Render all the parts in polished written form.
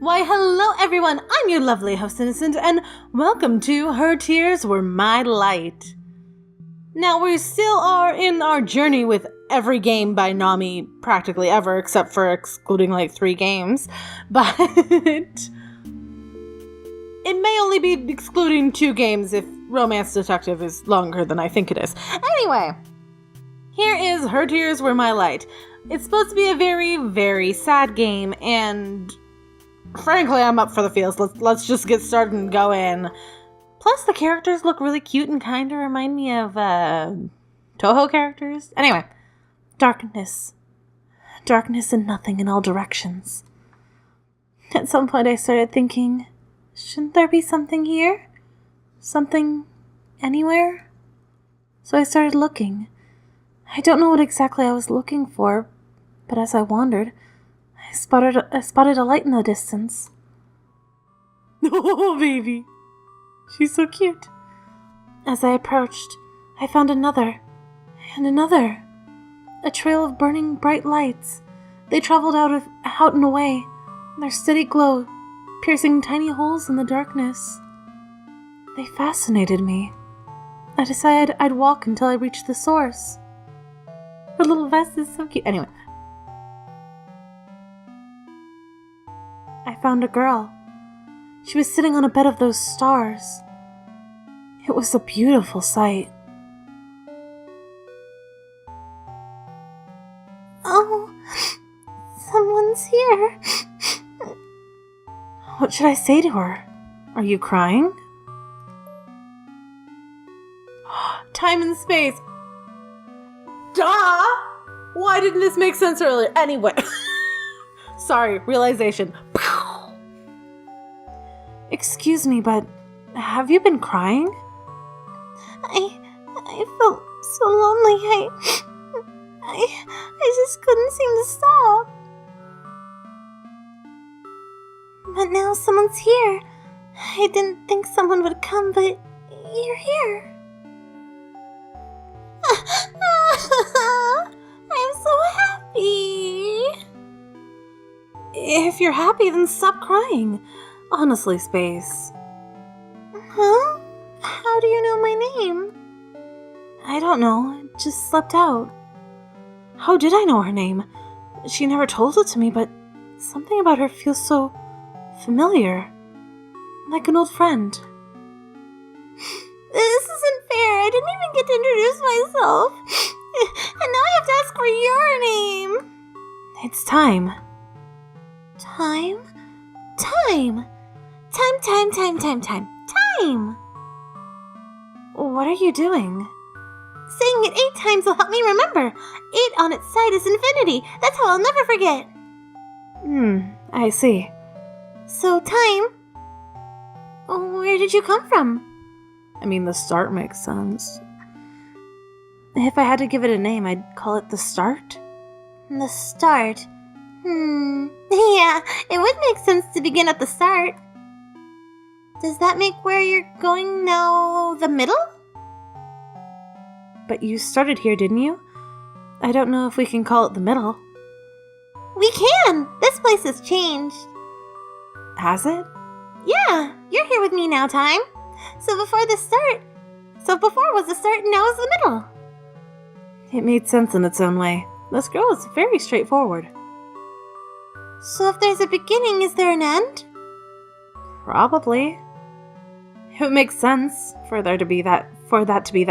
Why, hello everyone, I'm your lovely host Innocent, and welcome to Her Tears Were My Light. Now, we still are in our journey with every game by Nami practically ever, except for excluding like 3 games, but it may only be excluding 2 games if Romance Detective is longer than I think it is. Anyway, here is Her Tears Were My Light. It's supposed to be a very, very sad game, and frankly, I'm up for the feels. Let's just get started and go in. Plus, the characters look really cute and kind of remind me of, Toho characters. Anyway, darkness. Darkness and nothing in all directions. At some point, I started thinking, shouldn't there be something here? Something anywhere? So I started looking. I don't know what exactly I was looking for, but as I wandered, I spotted a light in the distance. Oh, baby. She's so cute. As I approached, I found another, and another. A trail of burning bright lights. They traveled out and away, their steady glow piercing tiny holes in the darkness. They fascinated me. I decided I'd walk until I reached the source. Her little vest is so cute. Anyway. I found a girl. She was sitting on a bed of those stars. It was a beautiful sight. Oh, someone's here. What should I say to her? Are you crying? Time and space. Duh! Why didn't this make sense earlier? Anyway. Sorry, realization. Excuse me, but have you been crying? I felt so lonely. I just couldn't seem to stop. But now someone's here. I didn't think someone would come, but you're here. I'm so happy. If you're happy, then stop crying. Honestly, Space. Huh? How do you know my name? I don't know. It just slipped out. How did I know her name? She never told it to me, but something about her feels so familiar. Like an old friend. This isn't fair. I didn't even get to introduce myself. And now I have to ask for your name. It's time. Time? Time! Time! What are you doing? Saying it 8 times will help me remember. 8 on its side is infinity. That's how I'll never forget. I see. So, time. Where did you come from? I mean, the start makes sense. If I had to give it a name, I'd call it the start. The start? Yeah, it would make sense to begin at the start. Does that make where you're going now the middle? But you started here, didn't you? I don't know if we can call it the middle. We can! This place has changed. Has it? Yeah, you're here with me now, Time. So before was the start, now is the middle. It made sense in its own way. This girl is very straightforward. So if there's a beginning, is there an end? Probably. It would make sense for that to be that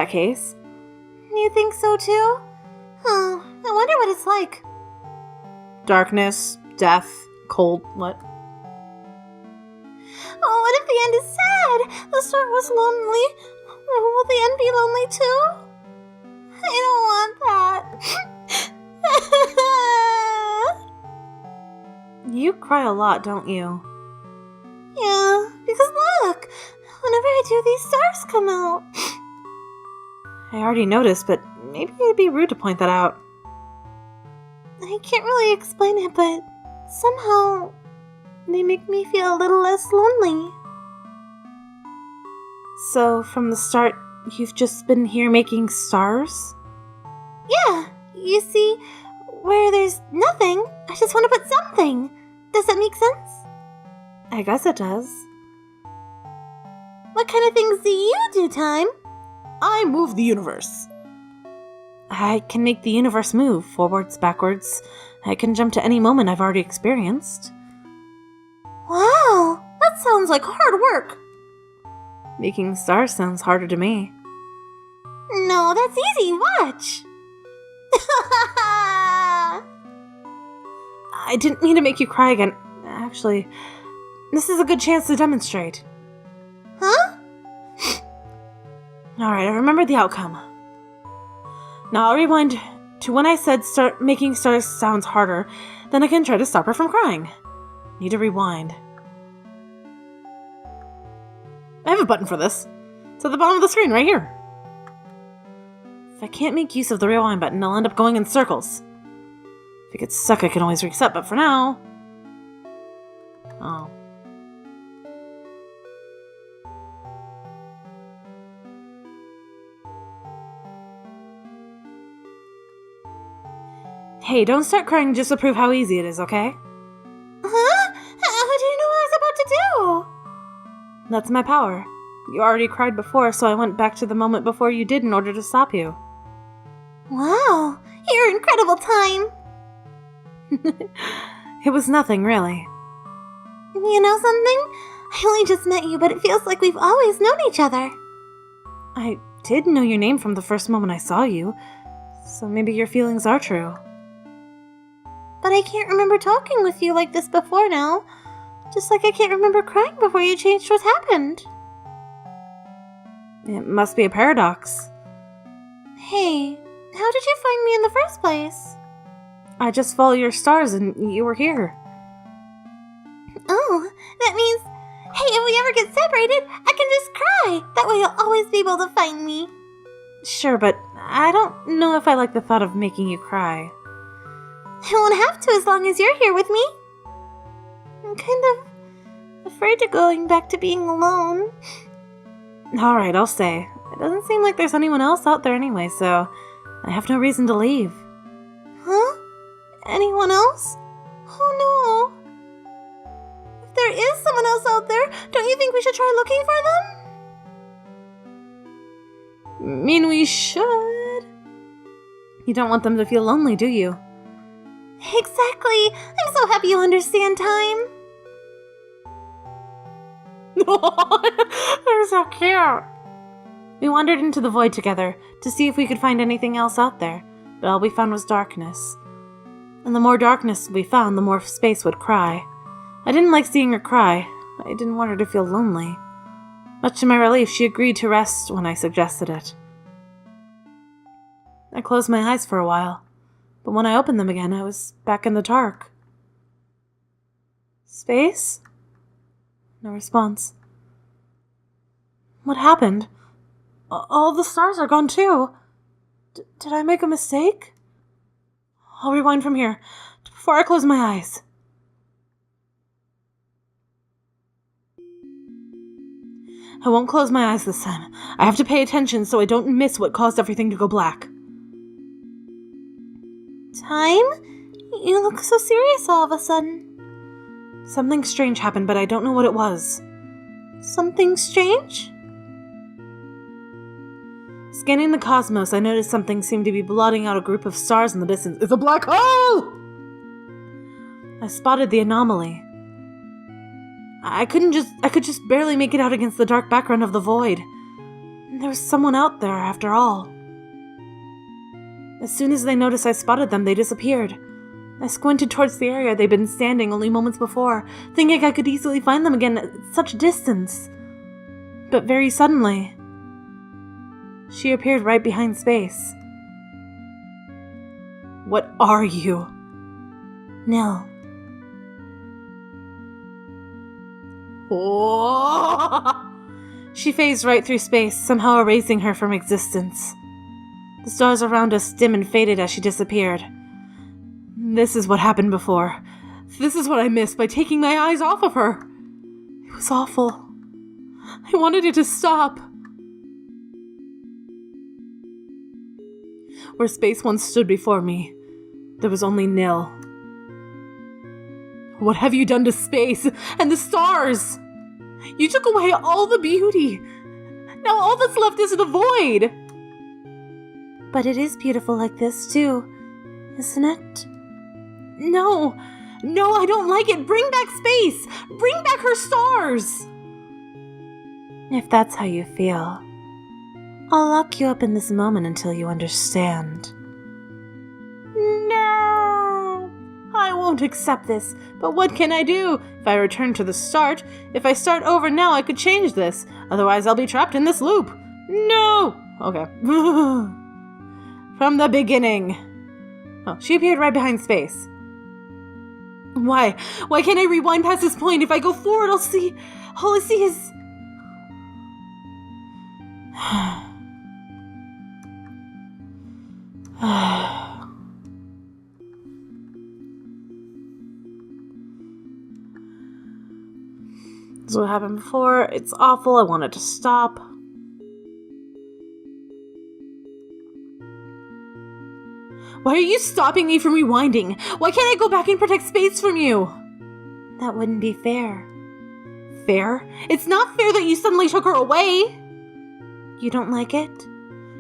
case. You think so too? Oh, I wonder what it's like. Darkness, death, cold, what? Oh, what if the end is sad? The start was lonely. Will the end be lonely too? I don't want that. You cry a lot, don't you? Yeah, because look, whenever I do, these stars come out. I already noticed, but maybe it'd be rude to point that out. I can't really explain it, but somehow they make me feel a little less lonely. So, from the start, you've just been here making stars? Yeah, you see, where there's nothing, I just want to put something. Does that make sense? I guess it does. What kind of things do you do, Time? I move the universe. I can make the universe move, forwards, backwards. I can jump to any moment I've already experienced. Wow, that sounds like hard work. Making stars sounds harder to me. No, that's easy. Watch. I didn't mean to make you cry again. Actually, this is a good chance to demonstrate. Huh? Alright, I remember the outcome. Now I'll rewind to when I said start making stars sounds harder, then I can try to stop her from crying. Need to rewind. I have a button for this. It's at the bottom of the screen, right here. If I can't make use of the rewind button, I'll end up going in circles. If it gets stuck, I can always reset, but for now... Oh. Hey, don't start crying just to prove how easy it is, okay? Huh? How do you know what I was about to do? That's my power. You already cried before, so I went back to the moment before you did in order to stop you. Wow, you're incredible, Time! It was nothing, really. You know something? I only just met you, but it feels like we've always known each other. I did know your name from the first moment I saw you, so maybe your feelings are true. But I can't remember talking with you like this before now. Just like I can't remember crying before you changed what happened. It must be a paradox. Hey, how did you find me in the first place? I just follow your stars and you were here. Oh, that means, hey, if we ever get separated, I can just cry. That way you'll always be able to find me. Sure, but I don't know if I like the thought of making you cry. I won't have to as long as you're here with me. I'm kind of afraid of going back to being alone. Alright, I'll stay. It doesn't seem like there's anyone else out there anyway, so I have no reason to leave. Huh? Anyone else? Oh no. If there is someone else out there, don't you think we should try looking for them? Mean we should. You don't want them to feel lonely, do you? Exactly. I'm so happy you understand, Time. They're so cute. We wandered into the void together to see if we could find anything else out there, but all we found was darkness. And the more darkness we found, the more Space would cry. I didn't like seeing her cry. I didn't want her to feel lonely. Much to my relief, she agreed to rest when I suggested it. I closed my eyes for a while, but when I opened them again, I was back in the dark. Space? No response. What happened? All the stars are gone too. Did I make a mistake? I'll rewind from here, before I close my eyes. I won't close my eyes this time. I have to pay attention so I don't miss what caused everything to go black. Time? You look so serious all of a sudden. Something strange happened, but I don't know what it was. Something strange? Scanning the cosmos, I noticed something seemed to be blotting out a group of stars in the distance. It's a black hole! I spotted the anomaly. I could just barely make it out against the dark background of the void. There was someone out there, after all. As soon as they noticed I spotted them, they disappeared. I squinted towards the area they'd been standing only moments before, thinking I could easily find them again at such distance. But very suddenly, she appeared right behind Space. What are you? Nil. Oh! She phased right through Space, somehow erasing her from existence. The stars around us dim and faded as she disappeared. This is what happened before. This is what I missed by taking my eyes off of her. It was awful. I wanted it to stop. Where Space once stood before me, there was only Nil. What have you done to space and the stars? You took away all the beauty. Now all that's left is the void. But it is beautiful like this too, isn't it? No, I don't like it. Bring back space. Bring back her stars. If that's how you feel, I'll lock you up in this moment until you understand. No! I won't accept this, but what can I do? If I return to the start, if I start over now, I could change this. Otherwise, I'll be trapped in this loop. No! Okay. From the beginning. Oh, she appeared right behind space. Why? Why can't I rewind past this point? If I go forward, all I see is... This is what happened before. It's awful. I want it to stop. Why are you stopping me from rewinding? Why can't I go back and protect space from you? That wouldn't be fair. Fair? It's not fair that you suddenly took her away. You don't like it?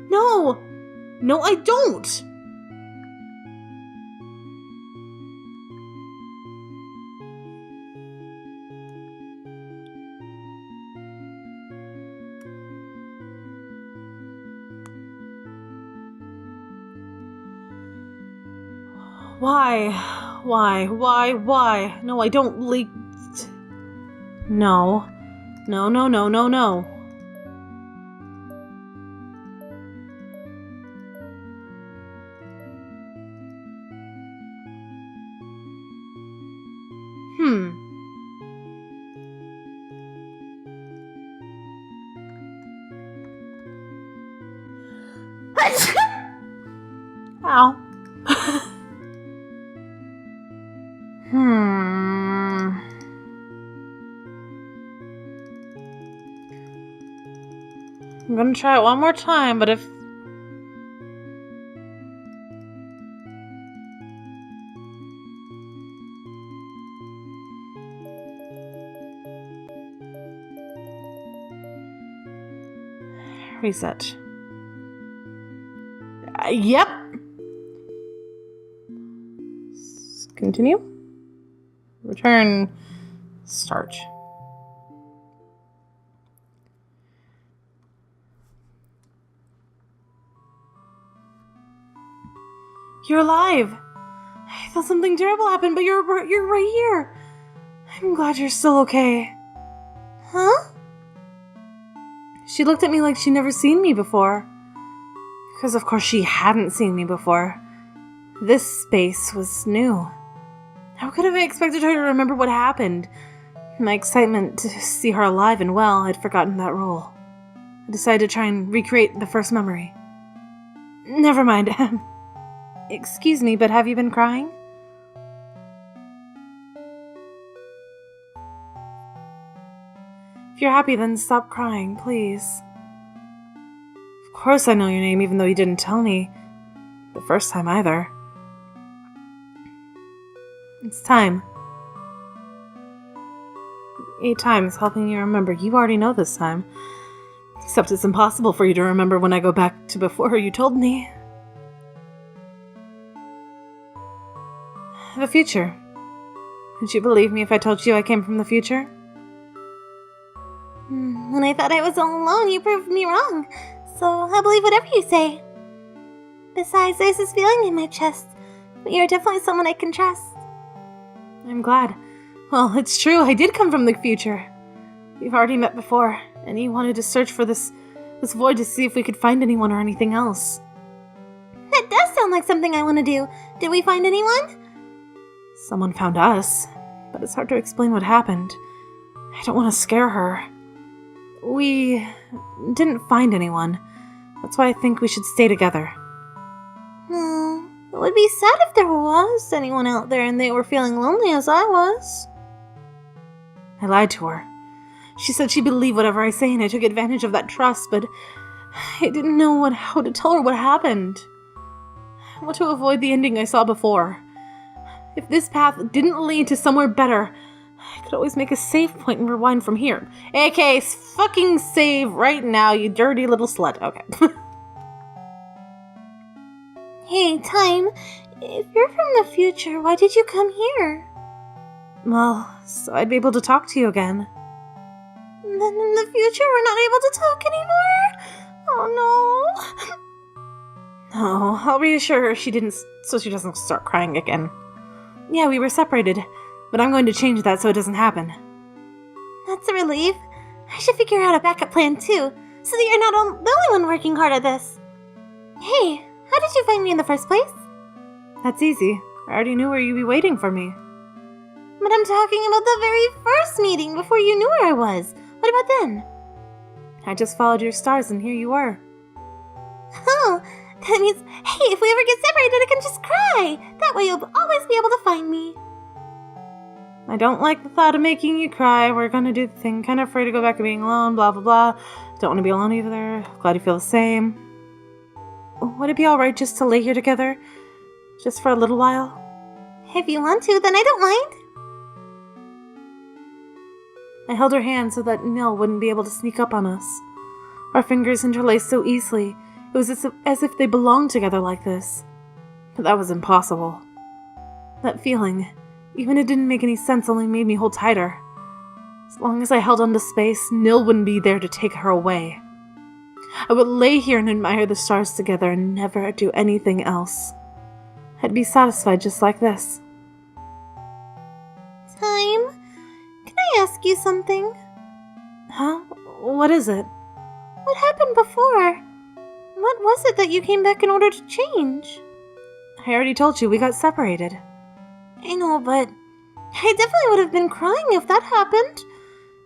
No, I don't. Why? No, I don't like... No. Ow. I'm gonna try it one more time, but if... Reset. Yep. Continue. Return. Start. You're alive. I thought something terrible happened, but you're right here. I'm glad you're still okay. Huh? She looked at me like she'd never seen me before. Because of course she hadn't seen me before. This space was new. How could I have expected her to remember what happened? My excitement to see her alive and well, I'd forgotten that rule. I decided to try and recreate the first memory. Never mind. Excuse me, but have you been crying? If you're happy, then stop crying, please. Of course I know your name, even though you didn't tell me the first time either. It's time. 8 times helping you remember. You already know this time. Except it's impossible for you to remember when I go back to before you told me. The future. Would you believe me if I told you I came from the future? When I thought I was all alone, you proved me wrong. So I believe whatever you say. Besides, there's this feeling in my chest. But you're definitely someone I can trust. I'm glad. Well, it's true, I did come from the future. We've already met before, and you wanted to search for this void to see if we could find anyone or anything else. That does sound like something I want to do. Did we find anyone? Someone found us, but it's hard to explain what happened. I don't want to scare her. We didn't find anyone. That's why I think we should stay together. It would be sad if there was anyone out there and they were feeling lonely as I was. I lied to her. She said she'd believe whatever I say, and I took advantage of that trust, but I didn't know how to tell her what happened. I want to avoid the ending I saw before. If this path didn't lead to somewhere better, I could always make a save point and rewind from here. AKA fucking save right now, you dirty little slut. Okay. Hey, Time. If you're from the future, why did you come here? Well, so I'd be able to talk to you again. Then in the future we're not able to talk anymore? Oh no. Oh, I'll reassure her so she doesn't start crying again. Yeah, we were separated, but I'm going to change that so it doesn't happen. That's a relief. I should figure out a backup plan too, so that you're not the only one working hard at this. Hey, how did you find me in the first place? That's easy. I already knew where you'd be waiting for me. But I'm talking about the very first meeting before you knew where I was. What about then? I just followed your stars and here you were. Oh, that means, hey, if we ever get separated, I can just cry. That way you'll always be able to find me. I don't like the thought of making you cry. We're gonna do the thing. Kind of afraid to go back to being alone, blah, blah, blah. Don't want to be alone either. Glad you feel the same. Would it be alright just to lay here together? Just for a little while? If you want to, then I don't mind. I held her hand so that Nil wouldn't be able to sneak up on us. Our fingers interlaced so easily. It was as if they belonged together like this. But that was impossible. That feeling, even it didn't make any sense, only made me hold tighter. As long as I held on to space, Nil wouldn't be there to take her away. I would lay here and admire the stars together and never do anything else. I'd be satisfied just like this. Time? Can I ask you something? Huh? What is it? What happened before? What was it that you came back in order to change? I already told you, we got separated. I know, but I definitely would have been crying if that happened.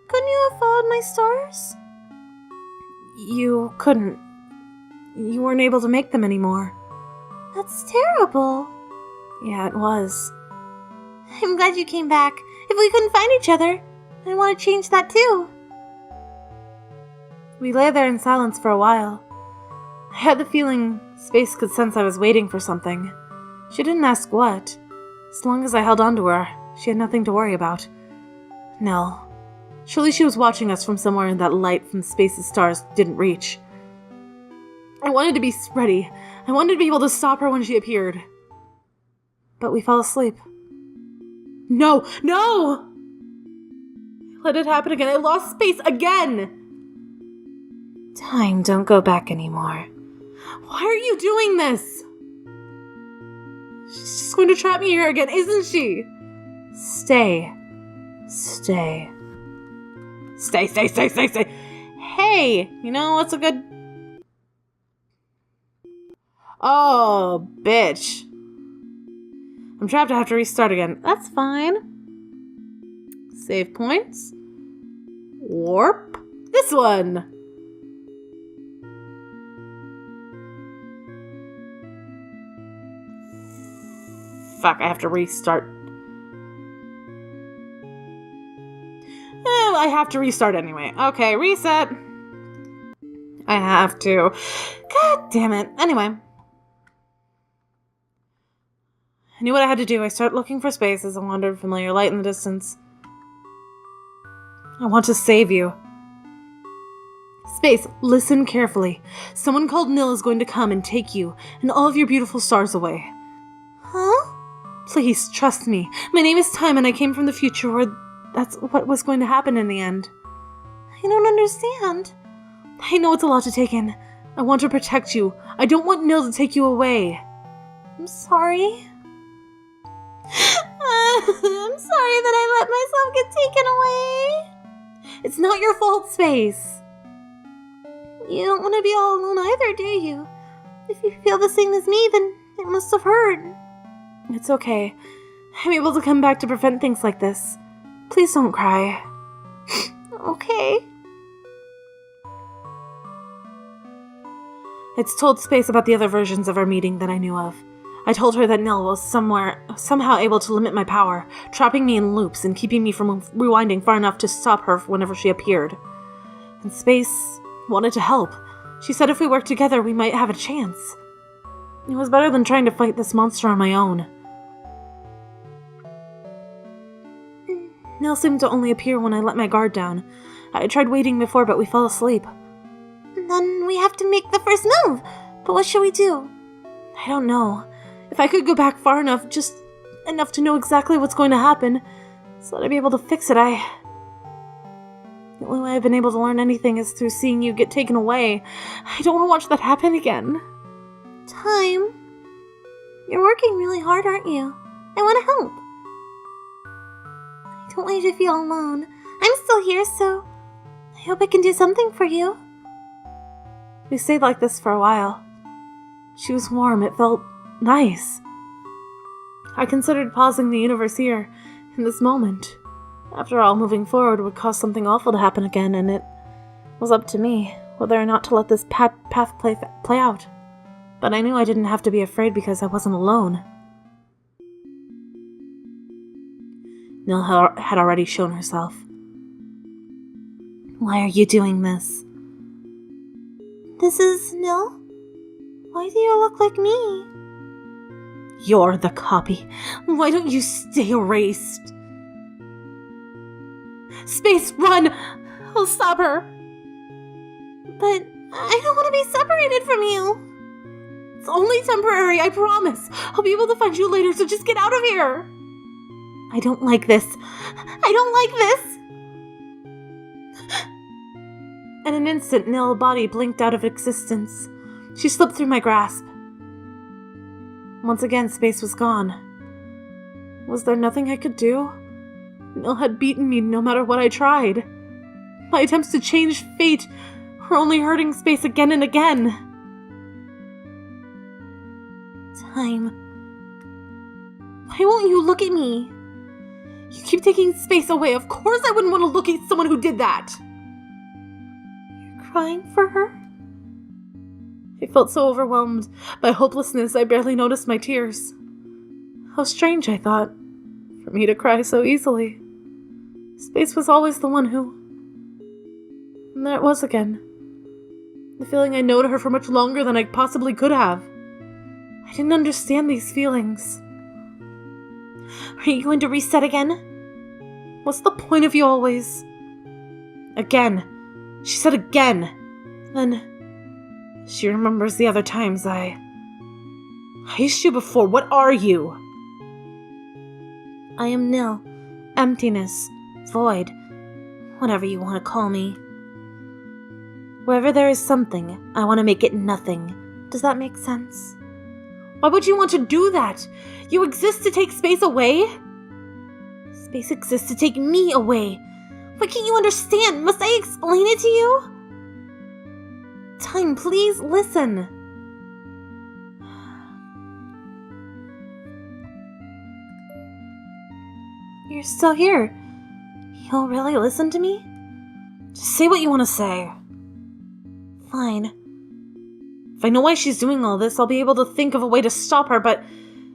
Couldn't you have followed my stars? You couldn't. You weren't able to make them anymore. That's terrible. Yeah, it was. I'm glad you came back. If we couldn't find each other, I want to change that too. We lay there in silence for a while. I had the feeling space could sense I was waiting for something. She didn't ask what. As long as I held on to her, she had nothing to worry about. No. Surely she was watching us from somewhere in that light from space's stars didn't reach. I wanted to be ready. I wanted to be able to stop her when she appeared. But we fell asleep. No! No! Let it happen again. I lost space again! Time, don't go back anymore. Why are you doing this? She's just going to trap me here again, isn't she? Stay. Stay. Stay, stay, stay, stay, stay. Hey, you know what's a good... Oh, bitch. I'm trapped. I have to restart again. That's fine. Save points. Warp. This one. Fuck, I have to restart. I have to restart anyway. Okay, reset. I have to. God damn it. Anyway. I knew what I had to do. I started looking for space as I wandered familiar light in the distance. I want to save you. Space, listen carefully. Someone called Nil is going to come and take you and all of your beautiful stars away. Huh? Please, trust me. My name is Time and I came from the future where that's what was going to happen in the end. I don't understand. I know it's a lot to take in. I want to protect you. I don't want Nil to take you away. I'm sorry. I'm sorry that I let myself get taken away. It's not your fault, Space. You don't want to be all alone either, do you? If you feel the same as me, then it must have hurt. It's okay. I'm able to come back to prevent things like this. Please don't cry. Okay. I'd told Space about the other versions of our meeting that I knew of. I told her that Nil was somehow able to limit my power, trapping me in loops and keeping me from rewinding far enough to stop her whenever she appeared. And Space wanted to help. She said if we worked together, we might have a chance. It was better than trying to fight this monster on my own. Nil seemed to only appear when I let my guard down. I tried waiting before, but we fell asleep. Then we have to make the first move. But what should we do? I don't know. If I could go back far enough, just enough to know exactly what's going to happen, so that I'd be able to fix it, The only way I've been able to learn anything is through seeing you get taken away. I don't want to watch that happen again. Time. You're working really hard, aren't you? I want to help. I don't want you to feel alone. I'm still here, so I hope I can do something for you. We stayed like this for a while. She was warm. It felt nice. I considered pausing the universe here, in this moment. After all, moving forward would cause something awful to happen again, and it was up to me whether or not to let this path play out. But I knew I didn't have to be afraid because I wasn't alone. Nil had already shown herself. Why are you doing this? This is Nil? Why do you look like me? You're the copy. Why don't you stay erased? Space, run! I'll stop her. But I don't want to be separated from you. It's only temporary, I promise. I'll be able to find you later, so just get out of here. I don't like this. I don't like this. In an instant, Nil's body blinked out of existence. She slipped through my grasp. Once again, space was gone. Was there nothing I could do? Nil had beaten me no matter what I tried. My attempts to change fate were only hurting space again and again. Time. Why won't you look at me? You keep taking space away. Of course I wouldn't want to look at someone who did that. You're crying for her? I felt so overwhelmed by hopelessness I barely noticed my tears. How strange, I thought, for me to cry so easily. Space was always the one who... And there it was again. The feeling I'd known her for much longer than I possibly could have. I didn't understand these feelings. Are you going to reset again? What's the point of you always... Again. She said again. Then... She remembers the other times I used you before. What are you? I am Nil. Emptiness. Void. Whatever you want to call me. Wherever there is something, I want to make it nothing. Does that make sense? Why would you want to do that? You exist to take space away? Space exists to take me away. Why can't you understand? Must I explain it to you? Time, please listen. You're still here. You'll really listen to me? Just say what you want to say. Fine. If I know why she's doing all this, I'll be able to think of a way to stop her, but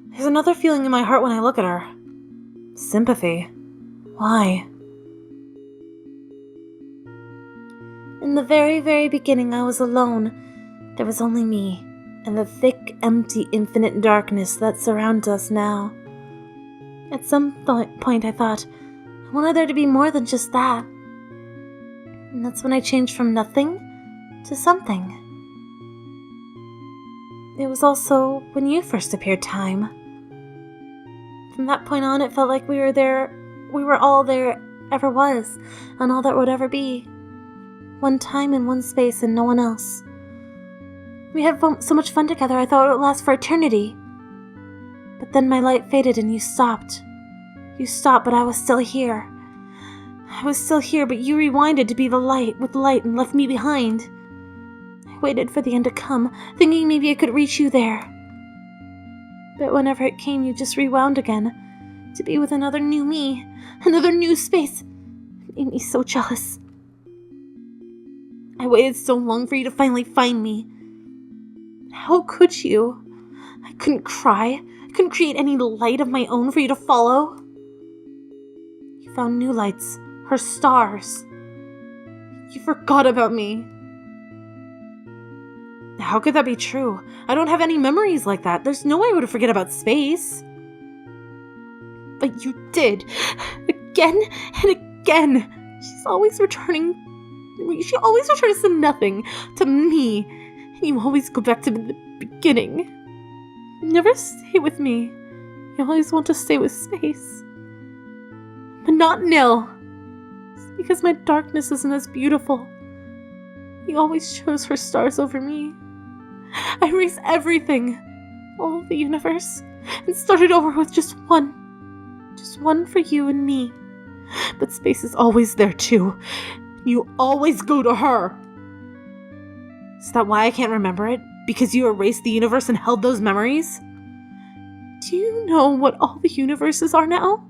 there's another feeling in my heart when I look at her. Sympathy. Why? In the very, very beginning, I was alone. There was only me, and the thick, empty, infinite darkness that surrounds us now. At some point, I thought, I wanted there to be more than just that. And that's when I changed from nothing to something. It was also when you first appeared, Time. From that point on, it felt like we were all there ever was, and all that would ever be. One time in one space and no one else. We had so much fun together, I thought it would last for eternity. But then my light faded and you stopped. You stopped, but I was still here. I was still here, but you rewinded to be the light with light and left me behind. I waited for the end to come, thinking maybe I could reach you there. But whenever it came, you just rewound again, to be with another new me, another new space. It made me so jealous. I waited so long for you to finally find me. How could you? I couldn't cry. I couldn't create any light of my own for you to follow. You found new lights, her stars. You forgot about me. How could that be true? I don't have any memories like that. There's no way I would forget about space. But you did. again and again. She always returns to nothing, to me. And you always go back to the beginning. You never stay with me. You always want to stay with space. But not Nil. It's because my darkness isn't as beautiful. You always chose her stars over me. I erased everything, all of the universe, and started over with just one. Just one for you and me. But space is always there too. You always go to her. Is that why I can't remember it? Because you erased the universe and held those memories? Do you know what all the universes are now?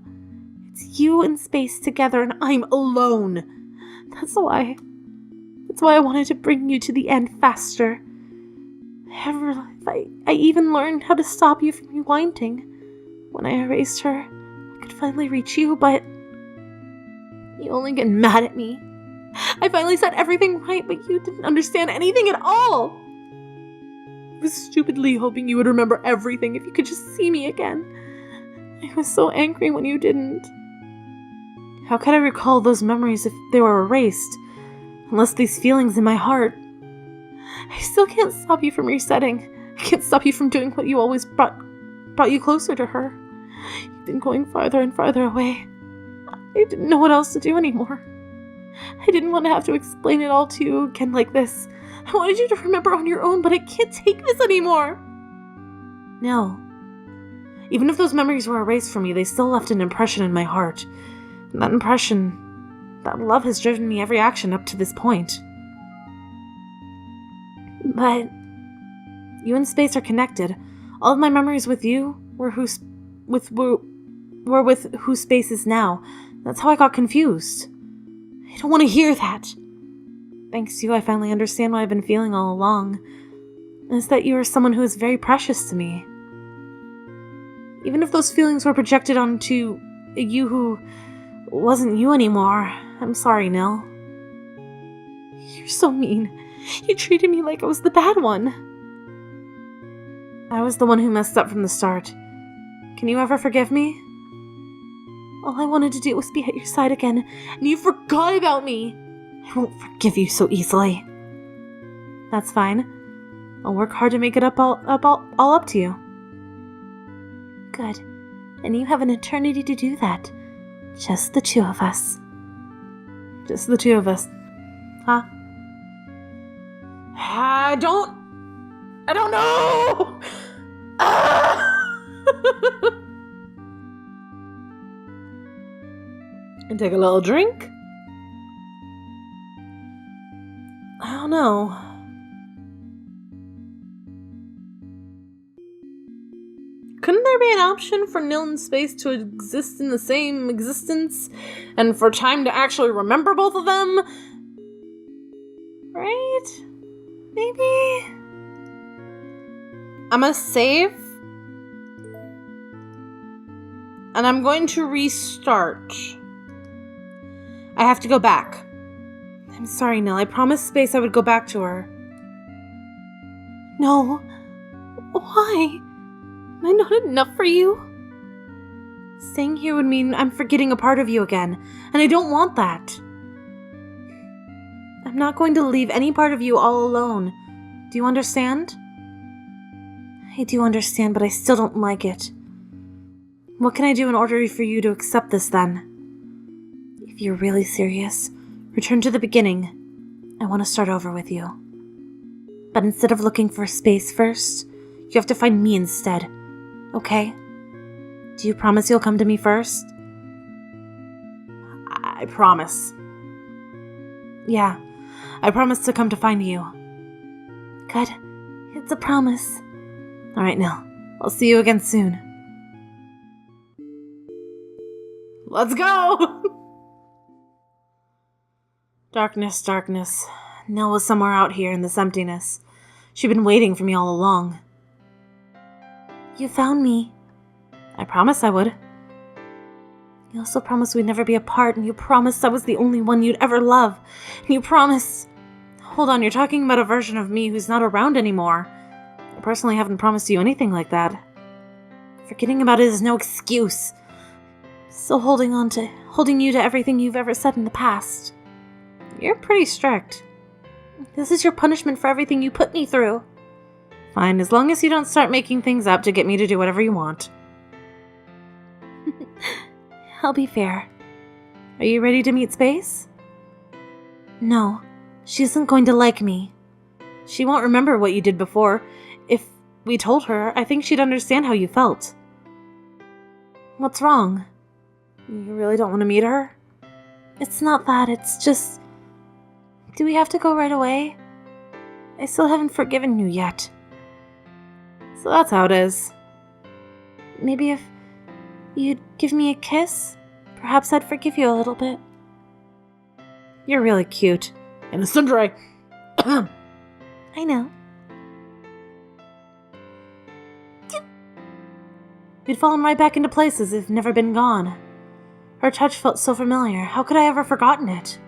It's you and space together, and I'm alone. That's why I wanted to bring you to the end faster. I even learned how to stop you from rewinding. When I erased her, I could finally reach you, but you only get mad at me. I finally said everything right, but you didn't understand anything at all. I was stupidly hoping you would remember everything if you could just see me again. I was so angry when you didn't. How could I recall those memories if they were erased? Unless these feelings in my heart. I still can't stop you from resetting. I can't stop you from doing what you always brought you closer to her. You've been going farther and farther away. I didn't know what else to do anymore. I didn't want to have to explain it all to you again like this. I wanted you to remember on your own, but I can't take this anymore. No. Even if those memories were erased from me, they still left an impression in my heart. And that impression, that love has driven me every action up to this point. But you and space are connected. All of my memories with you were with who space is now. That's how I got confused. I don't want to hear that. Thanks to you, I finally understand what I've been feeling all along. And it's that you are someone who is very precious to me. Even if those feelings were projected onto you who wasn't you anymore, I'm sorry, Nil. You're so mean. You treated me like I was the bad one. I was the one who messed up from the start. Can you ever forgive me? All I wanted to do was be at your side again, and you forgot about me. I won't forgive you so easily. That's fine. I'll work hard to make it all up to you. Good. And you have an eternity to do that. Just the two of us. Just the two of us. Huh? I don't know! And take a little drink? I don't know. Couldn't there be an option for Nil and space to exist in the same existence and for time to actually remember both of them? Right? Maybe? I'm gonna save. And I'm going to restart. I have to go back. I'm sorry, Nil. I promised space I would go back to her. No. Why? Am I not enough for you? Staying here would mean I'm forgetting a part of you again, and I don't want that. I'm not going to leave any part of you all alone. Do you understand? I do understand, but I still don't like it. What can I do in order for you to accept this, then? If you're really serious, return to the beginning. I want to start over with you. But instead of looking for space first, you have to find me instead. Okay? Do you promise you'll come to me first? I promise. Yeah, I promise to come to find you. Good. It's a promise. Alright, Nil. I'll see you again soon. Let's go! Darkness, darkness. Nil was somewhere out here in this emptiness. She'd been waiting for me all along. You found me. I promised I would. You also promised we'd never be apart, and you promised I was the only one you'd ever love. And you promised... Hold on, you're talking about a version of me who's not around anymore. I personally haven't promised you anything like that. Forgetting about it is no excuse. So holding you to everything you've ever said in the past. You're pretty strict. This is your punishment for everything you put me through. Fine, as long as you don't start making things up to get me to do whatever you want. I'll be fair. Are you ready to meet Space? No, she isn't going to like me. She won't remember what you did before. If we told her, I think she'd understand how you felt. What's wrong? You really don't want to meet her? It's not that, it's just... Do we have to go right away? I still haven't forgiven you yet. So that's how it is. Maybe if you'd give me a kiss, perhaps I'd forgive you a little bit. You're really cute. And a tsundere. I know. We'd fallen right back into place as if never been gone. Her touch felt so familiar. How could I ever forgotten it?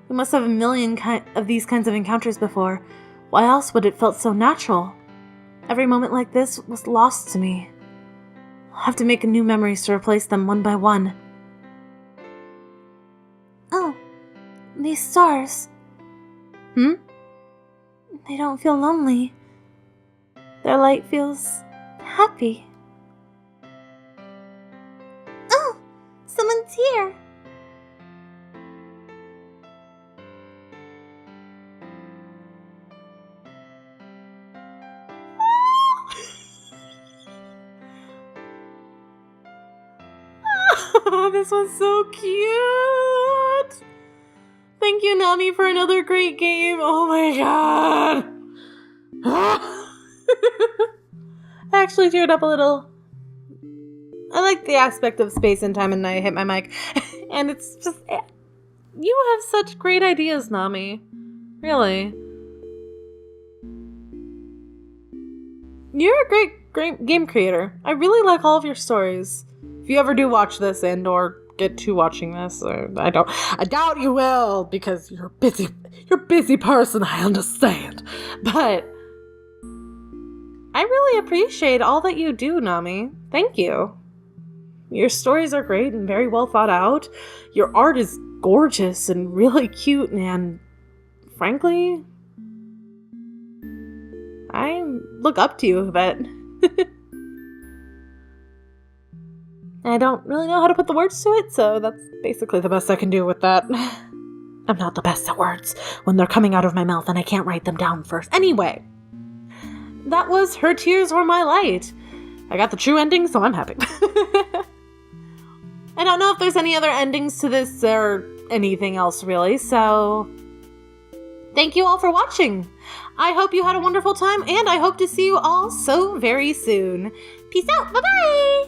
We must have a million of these kinds of encounters before. Why else would it felt so natural? Every moment like this was lost to me. I'll have to make new memories to replace them one by one. Oh, these stars. They don't feel lonely. Their light feels happy. Oh, someone's here. Oh, this was so cute! Thank you, Nami, for another great game. Oh my god! I actually teared up a little. I like the aspect of space and time, and I hit my mic. And it's just... You have such great ideas, Nami. Really. You're a great game creator. I really like all of your stories. If you ever do watch this and or get to watching this, I doubt you will, because you're a busy person, I understand. But I really appreciate all that you do, Nami. Thank you. Your stories are great and very well thought out. Your art is gorgeous and really cute, and frankly, I look up to you a bit. I don't really know how to put the words to it, so that's basically the best I can do with that. I'm not the best at words when they're coming out of my mouth and I can't write them down first. Anyway, that was Her Tears Were My Light. I got the true ending, so I'm happy. I don't know if there's any other endings to this or anything else really, so thank you all for watching. I hope you had a wonderful time, and I hope to see you all so very soon. Peace out. Bye-bye.